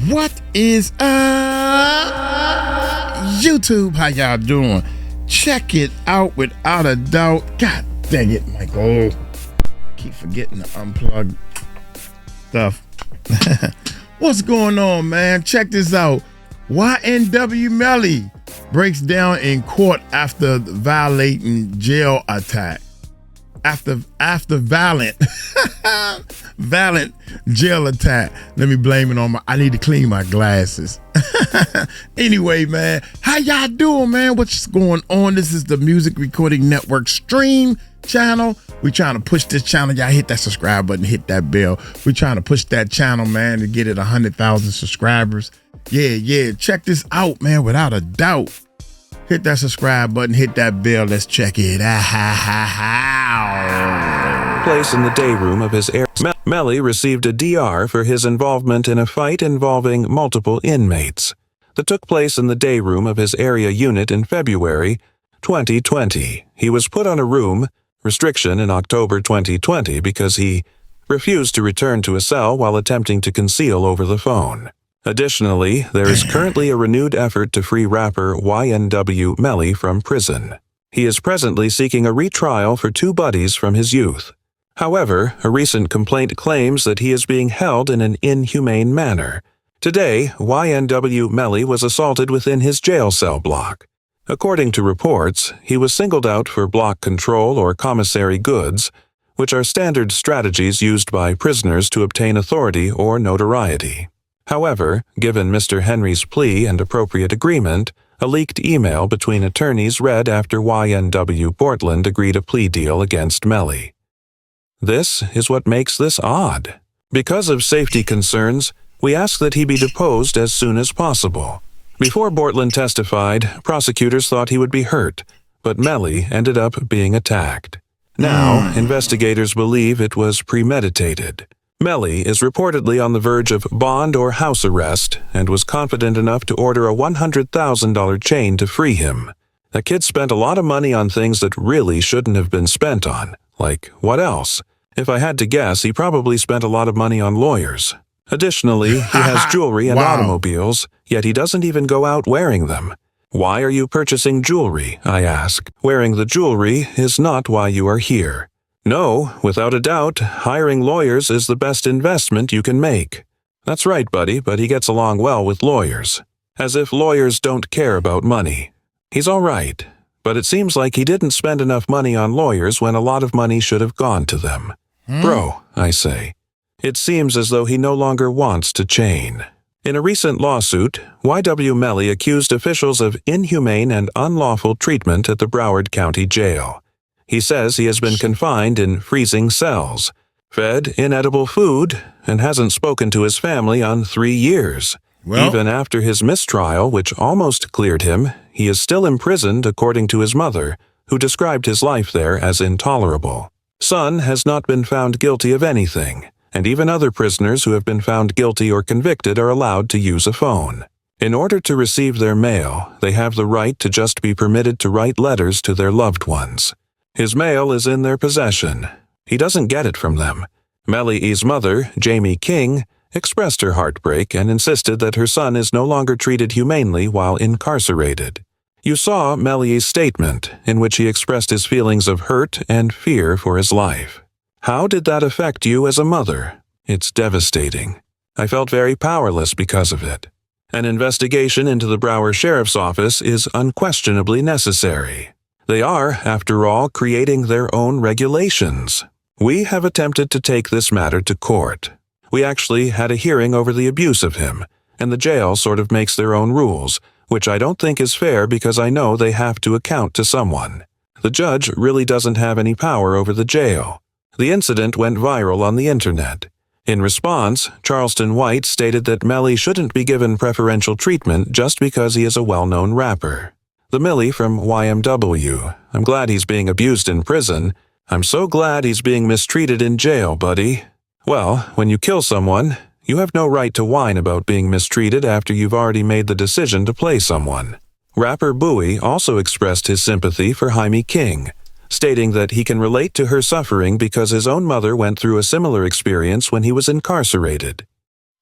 What is YouTube? How y'all doing? Check it out without a doubt. God dang it, Michael. Keep forgetting to unplug stuff. What's going on, man? Check this out. YNW Melly breaks down in court after violating jail attack. After violent jail attack. Let me blame it on I need to clean my glasses. Anyway, man, how y'all doing, man? What's going on? This is the Music Recording Network stream channel. We trying to push this channel. Y'all hit that subscribe button, hit that bell. We trying to push that channel, man, to get it 100,000 subscribers. Yeah. Check this out, man, without a doubt. Hit that subscribe button, hit that bell. Let's check it out. Place in the day room of his Melly received a DR for his involvement in a fight involving multiple inmates that took place in the day room of his area unit in February 2020. He was put on a room restriction in October 2020 because he refused to return to a cell while attempting to conceal over the phone. Additionally, there is currently a renewed effort to free rapper YNW Melly from prison. He is presently seeking a retrial for two buddies from his youth. However, a recent complaint claims that he is being held in an inhumane manner. Today, YNW Melly was assaulted within his jail cell block. According to reports, he was singled out for block control or commissary goods, which are standard strategies used by prisoners to obtain authority or notoriety. However, given Mr. Henry's plea and appropriate agreement, a leaked email between attorneys read after YNW Bortland agreed a plea deal against Melly. This is what makes this odd. Because of safety concerns, we ask that he be deposed as soon as possible. Before Bortland testified, prosecutors thought he would be hurt, but Melly ended up being attacked. Now, investigators believe it was premeditated. Melly is reportedly on the verge of bond or house arrest and was confident enough to order a $100,000 chain to free him. The kid spent a lot of money on things that really shouldn't have been spent on. Like, what else? If I had to guess, he probably spent a lot of money on lawyers. Additionally, he has jewelry and automobiles, yet he doesn't even go out wearing them. Why are you purchasing jewelry? I ask. Wearing the jewelry is not why you are here. No, without a doubt, hiring lawyers is the best investment you can make. That's right, buddy, but he gets along well with lawyers. As if lawyers don't care about money. He's all right, but it seems like he didn't spend enough money on lawyers when a lot of money should have gone to them. Bro, I say. It seems as though he no longer wants to chain. In a recent lawsuit, YW Melly accused officials of inhumane and unlawful treatment at the Broward County Jail. He says he has been confined in freezing cells, fed inedible food, and hasn't spoken to his family on 3 years. Even after his mistrial, which almost cleared him, he is still imprisoned according to his mother, who described his life there as intolerable. Son has not been found guilty of anything, and even other prisoners who have been found guilty or convicted are allowed to use a phone. In order to receive their mail, they have the right to just be permitted to write letters to their loved ones. His mail is in their possession. He doesn't get it from them. Melly's mother, Jamie King, expressed her heartbreak and insisted that her son is no longer treated humanely while incarcerated. You saw Melly's statement, in which he expressed his feelings of hurt and fear for his life. How did that affect you as a mother? It's devastating. I felt very powerless because of it. An investigation into the Broward Sheriff's Office is unquestionably necessary. They are, after all, creating their own regulations. We have attempted to take this matter to court. We actually had a hearing over the abuse of him, and the jail sort of makes their own rules, which I don't think is fair because I know they have to account to someone. The judge really doesn't have any power over the jail. The incident went viral on the internet. In response, Charleston White stated that Melly shouldn't be given preferential treatment just because he is a well-known rapper. The Melly from YNW. I'm glad he's being abused in prison. I'm so glad he's being mistreated in jail, buddy. Well, when you kill someone, you have no right to whine about being mistreated after you've already made the decision to play someone. Rapper Bowie also expressed his sympathy for Jaime King, stating that he can relate to her suffering because his own mother went through a similar experience when he was incarcerated.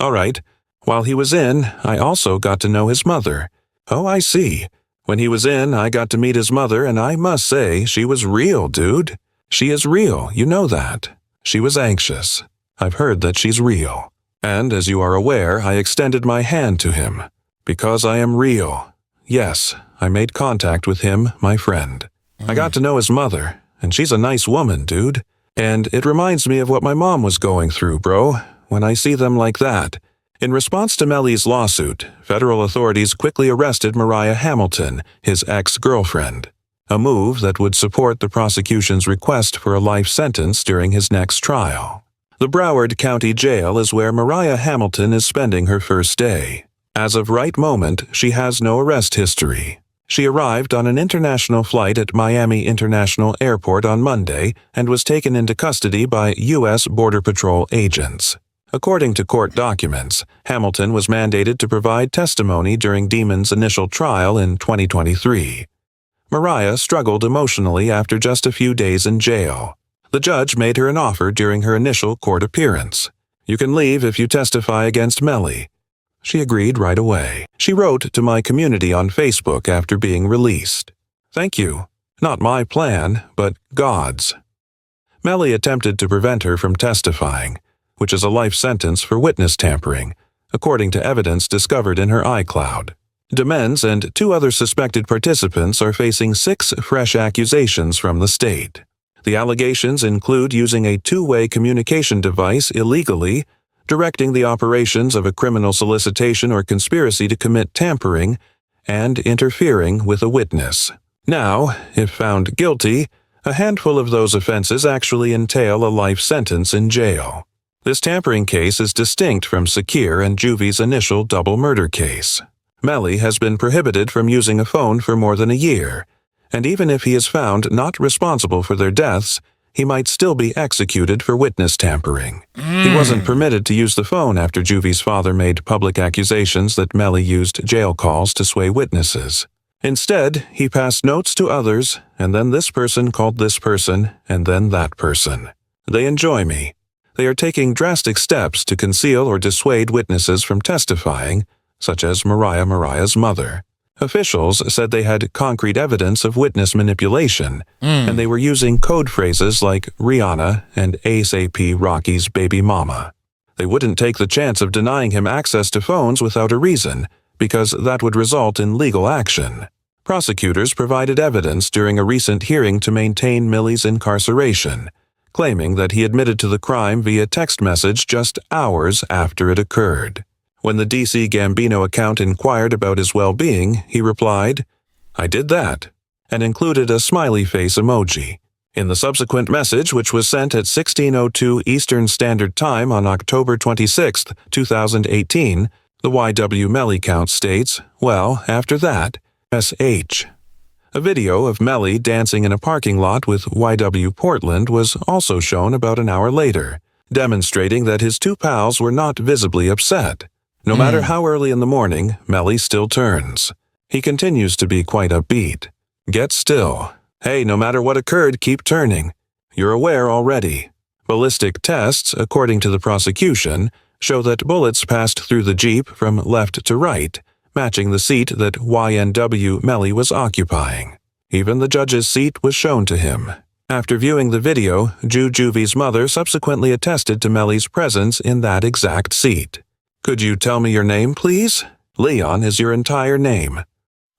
All right, While he was in, I also got to know his mother. Oh, I see. When he was in, I got to meet his mother, and I must say, she was real, dude. She is real, you know that. She was anxious. I've heard that she's real. And, as you are aware, I extended my hand to him. Because I am real. Yes, I made contact with him, my friend. I got to know his mother, and she's a nice woman, dude. And it reminds me of what my mom was going through, bro, when I see them like that. In response to Melly's lawsuit, federal authorities quickly arrested Mariah Hamilton, his ex-girlfriend, a move that would support the prosecution's request for a life sentence during his next trial. The Broward County Jail is where Mariah Hamilton is spending her first day. As of right moment, she has no arrest history. She arrived on an international flight at Miami International Airport on Monday and was taken into custody by U.S. Border Patrol agents. According to court documents, Hamilton was mandated to provide testimony during Demon's initial trial in 2023. Mariah struggled emotionally after just a few days in jail. The judge made her an offer during her initial court appearance. "You can leave if you testify against Melly." She agreed right away. She wrote to my community on Facebook after being released. "Thank you. Not my plan, but God's." Melly attempted to prevent her from testifying, which is a life sentence for witness tampering, according to evidence discovered in her iCloud. Demens and 2 other suspected participants are facing 6 fresh accusations from the state. The allegations include using a 2-way communication device illegally, directing the operations of a criminal solicitation or conspiracy to commit tampering, and interfering with a witness. Now, if found guilty, a handful of those offenses actually entail a life sentence in jail. This tampering case is distinct from Sakir and Juvie's initial double murder case. Melly has been prohibited from using a phone for more than a year, and even if he is found not responsible for their deaths, he might still be executed for witness tampering. He wasn't permitted to use the phone after Juvie's father made public accusations that Melly used jail calls to sway witnesses. Instead, he passed notes to others, and then this person called this person, and then that person. They enjoy me. They are taking drastic steps to conceal or dissuade witnesses from testifying, such as Mariah's mother. Officials said they had concrete evidence of witness manipulation, and they were using code phrases like Rihanna and ASAP Rocky's baby mama. They wouldn't take the chance of denying him access to phones without a reason, because that would result in legal action. Prosecutors provided evidence during a recent hearing to maintain Melly's incarceration, claiming that he admitted to the crime via text message just hours after it occurred. When the DC Gambino account inquired about his well-being, he replied, "I did that," and included a smiley face emoji. In the subsequent message, which was sent at 16:02 Eastern Standard Time on October 26, 2018, the YNW Melly count states, "Well, after that, SH." A video of Melly dancing in a parking lot with YW Bortland was also shown about an hour later, demonstrating that his 2 pals were not visibly upset. No matter how early in the morning, Melly still turns. He continues to be quite upbeat. "Get still. Hey, no matter what occurred, keep turning. You're aware already." Ballistic tests, according to the prosecution, show that bullets passed through the Jeep from left to right, matching the seat that YNW Melly was occupying. Even the judge's seat was shown to him. After viewing the video, Juvie's mother subsequently attested to Melly's presence in that exact seat. "Could you tell me your name, please?" "Leon is your entire name."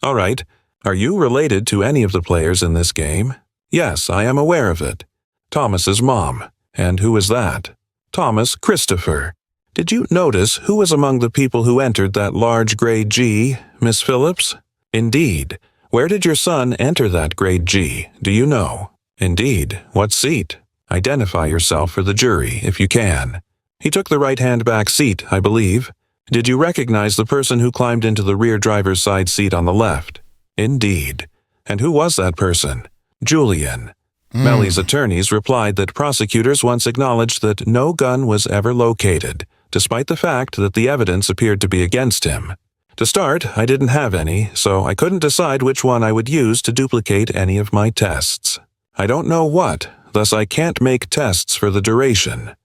"All right. Are you related to any of the players in this game?" "Yes, I am aware of it." "Thomas's mom. And who is that?" "Thomas Christopher." "Did you notice who was among the people who entered that large grade G, Miss Phillips?" "Indeed. Where did your son enter that grade G? Do you know?" "Indeed. What seat?" "Identify yourself for the jury, if you can." "He took the right-hand back seat, I believe." "Did you recognize the person who climbed into the rear driver's side seat on the left?" "Indeed." "And who was that person?" "Julian." Melly's attorneys replied that prosecutors once acknowledged that no gun was ever located, despite the fact that the evidence appeared to be against him. "To start, I didn't have any, so I couldn't decide which one I would use to duplicate any of my tests. I don't know what, thus I can't make tests for the duration."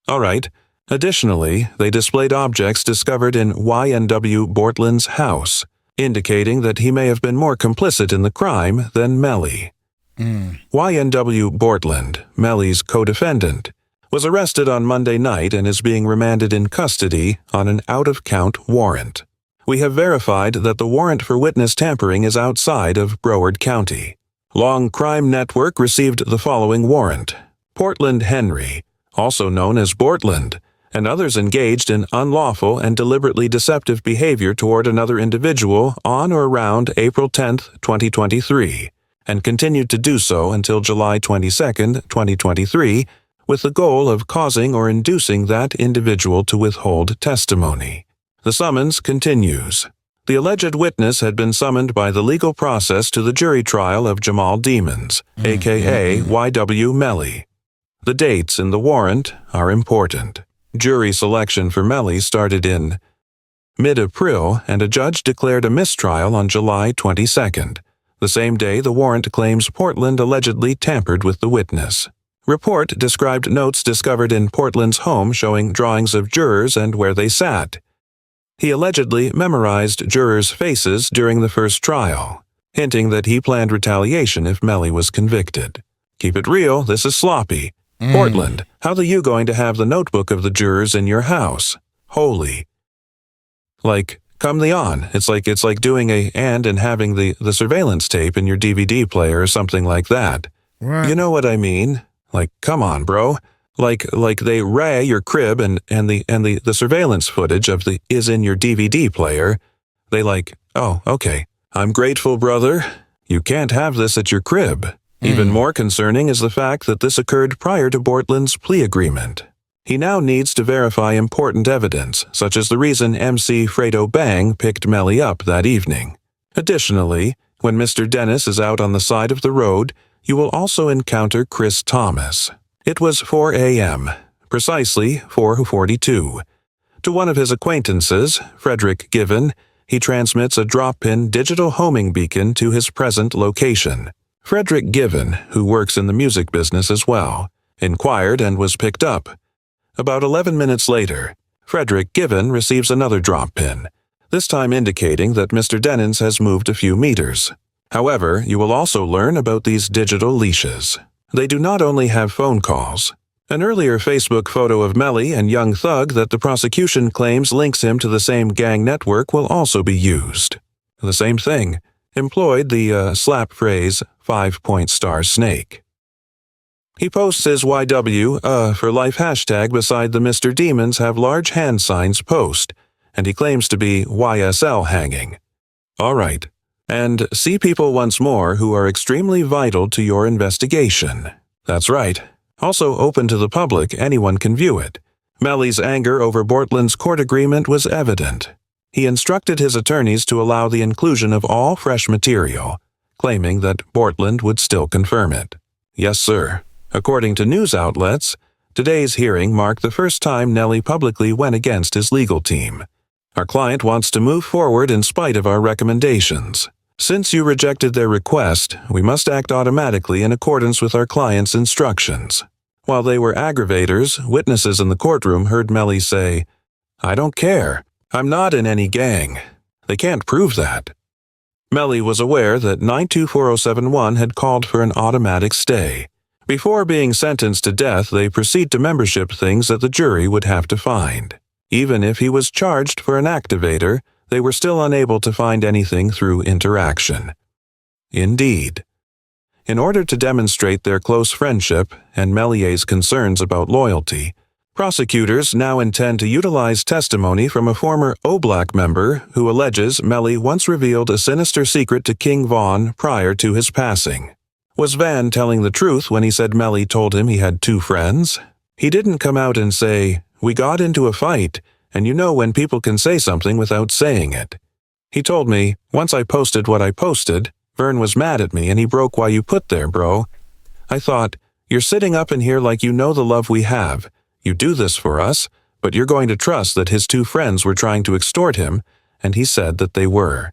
"All right. Additionally, they displayed objects discovered in YNW Bortland's house, indicating that he may have been more complicit in the crime than Melly. YNW Bortland, Melly's co-defendant, was arrested on Monday night and is being remanded in custody on an out-of-count warrant. We have verified that the warrant for witness tampering is outside of Broward County. Long Crime Network received the following warrant. Portland Henry, also known as Bortland, and others engaged in unlawful and deliberately deceptive behavior toward another individual on or around April 10, 2023, and continued to do so until July 22, 2023, with the goal of causing or inducing that individual to withhold testimony. The summons continues. The alleged witness had been summoned by the legal process to the jury trial of Jamal Demons, a.k.a. YNW Melly. The dates in the warrant are important. Jury selection for Melly started in mid-April, and a judge declared a mistrial on July 22nd, the same day the warrant claims Portland allegedly tampered with the witness. Report described notes discovered in Portland's home showing drawings of jurors and where they sat. He allegedly memorized jurors' faces during the first trial, hinting that he planned retaliation if Melly was convicted. Keep it real, this is sloppy. Bortland, how are you going to have the notebook of the jurors in your house? Holy. Like, come the on. It's like doing and having the surveillance tape in your DVD player or something like that. Right. You know what I mean? Like, come on, bro. Like they ray your crib and the surveillance footage of the is in your DVD player. They like, oh, okay. I'm grateful, brother. You can't have this at your crib. Even more concerning is the fact that this occurred prior to Bortland's plea agreement. He now needs to verify important evidence, such as the reason MC Fredo Bang picked Melly up that evening. Additionally, when Mr. Dennis is out on the side of the road, you will also encounter Chris Thomas. It was 4 a.m., precisely 4:42. To one of his acquaintances, Frederick Given, he transmits a drop-in digital homing beacon to his present location. Frederick Given, who works in the music business as well, inquired and was picked up. About 11 minutes later, Frederick Given receives another drop-in, this time indicating that Mr. Dennis has moved a few meters. However, you will also learn about these digital leashes. They do not only have phone calls. An earlier Facebook photo of Melly and Young Thug that the prosecution claims links him to the same gang network will also be used. The same thing. Employed the slap phrase, 5-point star snake. He posts his YW for life hashtag beside the Mr. Demons have large hand signs post, and he claims to be YSL hanging. All right. And see people once more who are extremely vital to your investigation. That's right. Also open to the public, anyone can view it. Melly's anger over Bortland's court agreement was evident. He instructed his attorneys to allow the inclusion of all fresh material, claiming that Bortland would still confirm it. Yes, sir. According to news outlets, today's hearing marked the first time Melly publicly went against his legal team. Our client wants to move forward in spite of our recommendations. Since you rejected their request, we must act automatically in accordance with our client's instructions. While they were aggravators, witnesses in the courtroom heard Melly say, I don't care. I'm not in any gang. They can't prove that. Melly was aware that 924071 had called for an automatic stay. Before being sentenced to death, they proceed to membership things that the jury would have to find. Even if he was charged for an activator, they were still unable to find anything through interaction. Indeed. In order to demonstrate their close friendship and Mellier's concerns about loyalty, prosecutors now intend to utilize testimony from a former OBLAC member who alleges Melly once revealed a sinister secret to King Vaughn prior to his passing. Was Van telling the truth when he said Melly told him he had 2 friends? He didn't come out and say, we got into a fight, and you know when people can say something without saying it. He told me, once I posted what I posted, Vern was mad at me and he broke why you put there, bro. I thought, you're sitting up in here like you know the love we have. You do this for us, but you're going to trust that his 2 friends were trying to extort him, and he said that they were.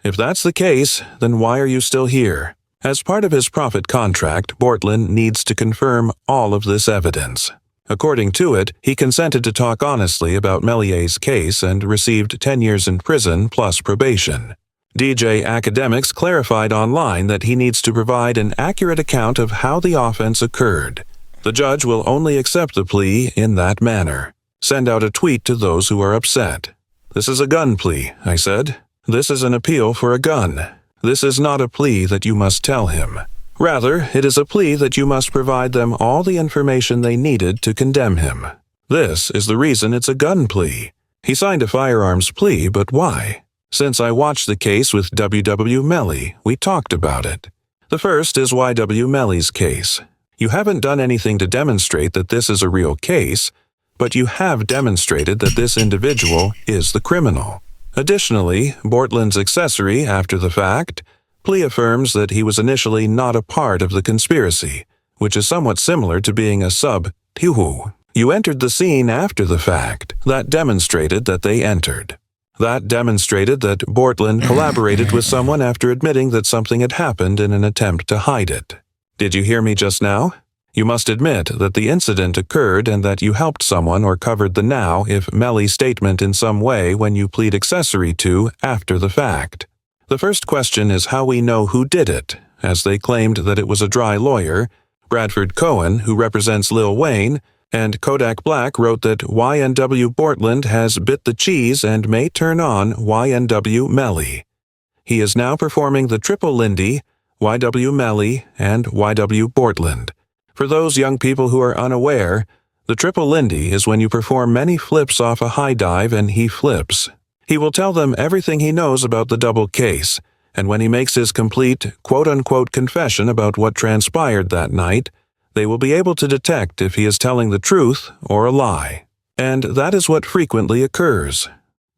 If that's the case, then why are you still here? As part of his profit contract, Bortland needs to confirm all of this evidence. According to it, he consented to talk honestly about Mellier's case and received 10 years in prison plus probation. DJ Academics clarified online that he needs to provide an accurate account of how the offense occurred. The judge will only accept the plea in that manner. Send out a tweet to those who are upset. This is a gun plea, I said. This is an appeal for a gun. This is not a plea that you must tell him. Rather, it is a plea that you must provide them all the information they needed to condemn him. This is the reason it's a gun plea. He signed a firearms plea, but why? Since I watched the case with YNW Melly, we talked about it. The first is YNW Melly's case. You haven't done anything to demonstrate that this is a real case, but you have demonstrated that this individual is the criminal. Additionally, Bortland's accessory after the fact plea affirms that he was initially not a part of the conspiracy, which is somewhat similar to being a sub-tihu. You entered the scene after the fact. That demonstrated that they entered. That demonstrated that Bortland collaborated with someone after admitting that something had happened in an attempt to hide it. Did you hear me just now? You must admit that the incident occurred and that you helped someone or covered the now if Melly's statement in some way when you plead accessory to after the fact. The first question is how we know who did it, as they claimed that it was a dry lawyer, Bradford Cohen, who represents Lil Wayne, and Kodak Black wrote that YNW Bortland has bit the cheese and may turn on YNW Melly. He is now performing the triple Lindy, YW Melly, and YW Bortland. For those young people who are unaware, the triple Lindy is when you perform many flips off a high dive and he flips. He will tell them everything he knows about the double case, and when he makes his complete quote-unquote confession about what transpired that night, they will be able to detect if he is telling the truth or a lie. And that is what frequently occurs.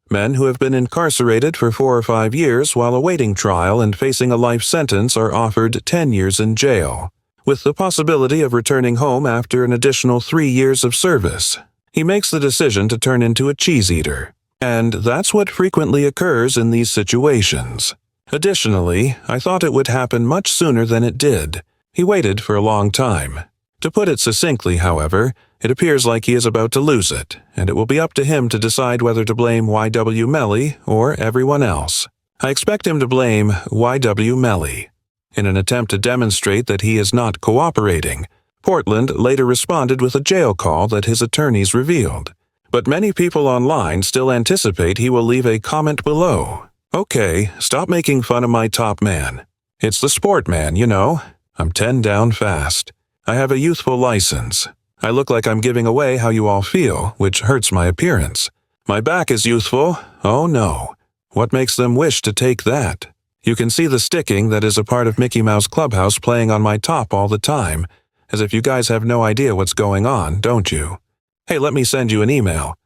Men who have been incarcerated for 4 or 5 years while awaiting trial and facing a life sentence are offered 10 years in jail, with the possibility of returning home after an additional 3 years of service. He makes the decision to turn into a cheese eater. And that's what frequently occurs in these situations. Additionally, I thought it would happen much sooner than it did. He waited for a long time. To put it succinctly, however, it appears like he is about to lose it, and it will be up to him to decide whether to blame YW Melly or everyone else. I expect him to blame YW Melly. In an attempt to demonstrate that he is not cooperating, Bortland later responded with a jail call that his attorneys revealed. But many people online still anticipate he will leave a comment below. Okay, stop making fun of my top man. It's the sport man, you know. I'm 10 down fast. I have a youthful license. I look like I'm giving away how you all feel, which hurts my appearance. My back is youthful. Oh no. What makes them wish to take that? You can see the sticking that is a part of Mickey Mouse Clubhouse playing on my top all the time, as if you guys have no idea what's going on, don't you? Hey, let me send you an email.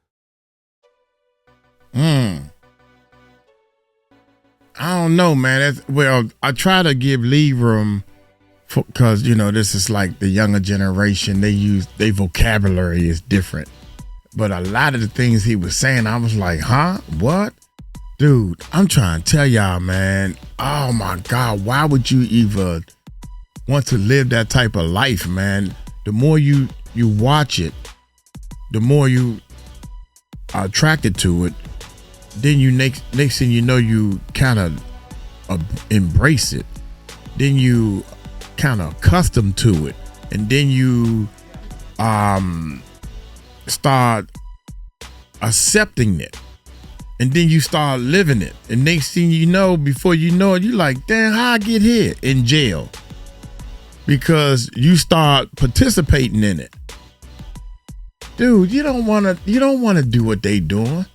I don't know, man. Well, I try to give Lee room because, you know, this is like the younger generation. Their vocabulary is different. But a lot of the things he was saying, I was like, huh? What? Dude, I'm trying to tell y'all, man. Oh, my God. Why would you even want to live that type of life, man? The more you watch it, the more you are attracted to it, then you next thing you know, you kind of embrace it. Then you kind of accustomed to it, and then you start accepting it, and then you start living it. And next thing you know, before you know it, you're like, damn, how I get here in jail? Because you start participating in it. Dude, you don't want to do what they doing.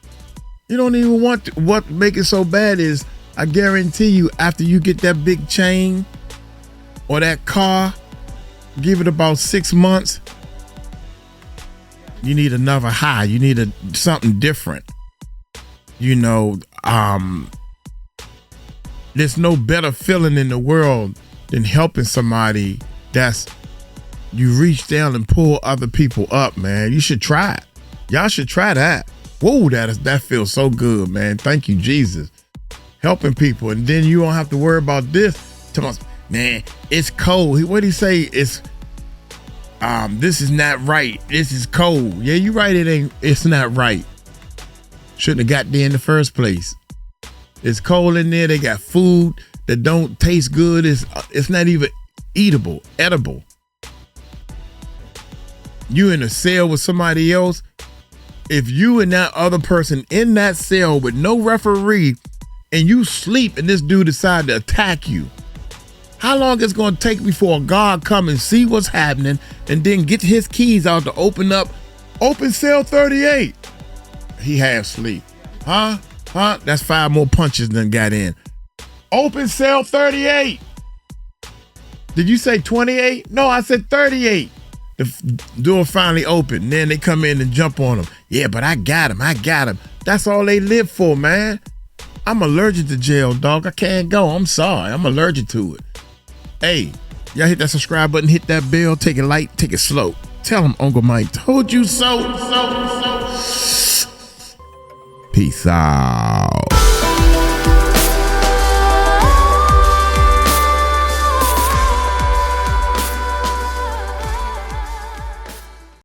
You don't even want to. What make it so bad is, I guarantee you, after you get that big chain or that car, give it about 6 months, you need another high. You need something different. You know, there's no better feeling in the world than helping somebody you reach down and pull other people up, man. You should try it. Y'all should try that. Whoa, that feels so good, man. Thank you, Jesus. Helping people, and then you don't have to worry about this. Man, it's cold. What did he say? This is not right. This is cold. Yeah, you right. It's not right. Shouldn't have got there in the first place. It's cold in there. They got food that don't taste good. It's not even edible. You in a cell with somebody else. If you and that other person in that cell with no referee and you sleep and this dude decide to attack you, how long it's going to take before a guard come and see what's happening and then get his keys out to open cell 38? He half sleep. Huh? That's 5 more punches than got in. Open cell 38. Did you say 28? No, I said 38. The door finally opened. Then they come in and jump on him. Yeah, but I got him. That's all they live for, man. I'm allergic to jail, dog. I can't go. I'm sorry. I'm allergic to it. Hey, y'all hit that subscribe button, hit that bell, take it light, take it slow. Tell him Uncle Mike told you so. Peace out.